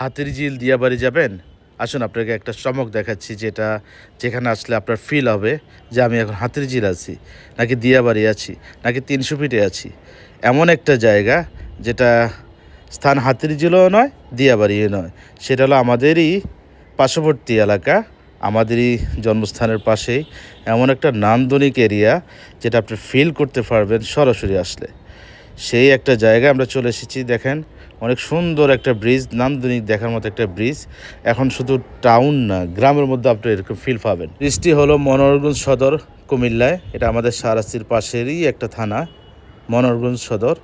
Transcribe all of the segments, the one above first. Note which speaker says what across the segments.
Speaker 1: হাতিরঝিল দিয়াবাড়ি যাবেন? আসুন আপনাকে একটা চমক দেখাচ্ছি, যেখানে আসলে আপনার ফিল হবে যে আমি এখন হাতিরঝিল আছি, নাকি দিয়াবাড়ি আছি, নাকি 300 ফিটে আছি। এমন একটা জায়গা যেটা স্থান হাতিরঝিলও নয়, দিয়াবাড়িও নয়। সেটা হলো আমাদেরই পার্শ্ববর্তী এলাকা, আমাদেরই জন্মস্থানের পাশেই এমন একটা নান্দনিক এরিয়া, যেটা আপনি ফিল করতে পারবেন সরাসরি আসলে। সেই একটা জায়গায় আমরা চলে এসেছি। দেখেন, অনেক সুন্দর একটা ব্রিজ, নান্দনিক দেখার মতো একটা ব্রিজ। এখন শুধু টাউন না, গ্রামের মধ্যে আপনি এরকম ফিল পাবেন। ব্রিজটি হলো মনোহরগঞ্জ সদর, কুমিল্লায়। এটা আমাদের সারাসির পাশেরই একটা থানা, মনোহরগঞ্জ সদর।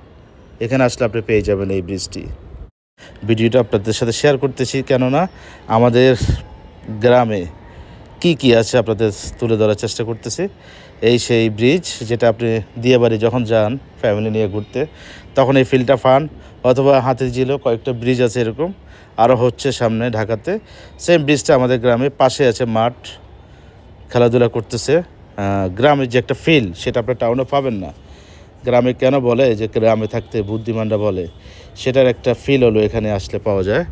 Speaker 1: এখানে আসলে আপনি পেয়ে যাবেন এই ব্রিজটি। ভিডিওটা আপনাদের সাথে শেয়ার করতেছি, কেননা আমাদের গ্রামে কি কি আছে আপনাদের তুলে ধরার চেষ্টা করতেছি। এই সেই ব্রিজ, যেটা আপনি দিয়াবাড়ি যখন যান ফ্যামিলি নিয়ে ঘুরতে, তখন এই ফিলটা পান। অথবা হাতিরঝিলও কয়েকটা ব্রিজ আছে এরকম, আরও হচ্ছে সামনে ঢাকাতে। সেম ব্রিজটা আমাদের গ্রামে পাশে আছে, মাঠ, খেলাধুলা করতেছে। গ্রামের যে একটা ফিল, সেটা আপনার টাউনে পাবেন না। গ্রামে কেন বলে যে গ্রামে থাকতে বুদ্ধিমানরা বলে, সেটার একটা ফিল হলো এখানে আসলে পাওয়া যায়।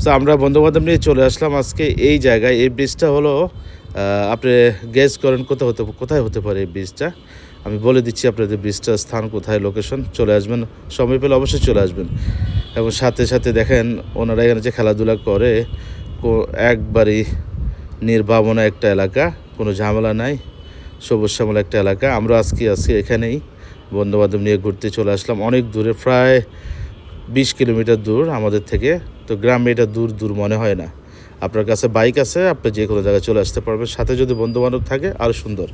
Speaker 1: সো আমরা বন্ধুবান্ধব নিয়ে চলে আসলাম আজকে এই জায়গায়। এই ব্রিজটা হলো, আপনি গেস করেন কোথায় হতে পারে এই ব্রিজটা। আমি বলে দিচ্ছি আপনাদের ব্রিজটার স্থান কোথায়, লোকেশন। চলে আসবেন, সময় পেলে অবশ্যই চলে আসবেন। এবং সাথে সাথে দেখেন ওনারা এখানে যে খেলাধুলা করে, একবারই নির্ভাবনা একটা এলাকা, কোনো ঝামেলা নাই, সবুজ শ্যামল একটা এলাকা। আমরা আজকে এখানেই বন্ধুবান্ধব নিয়ে ঘুরতে চলে আসলাম। অনেক দূরে, প্রায় 20 কিলোমিটার দূর আমাদের থেকে। তো গ্রামে এটা দূর মনে হয় না। আপনার কাছে বাইক আছে, আপনি যে কোনো জায়গায় চলে আসতে পারবেন। সাথে যদি বন্ধুবান্ধব থাকে আরও সুন্দর।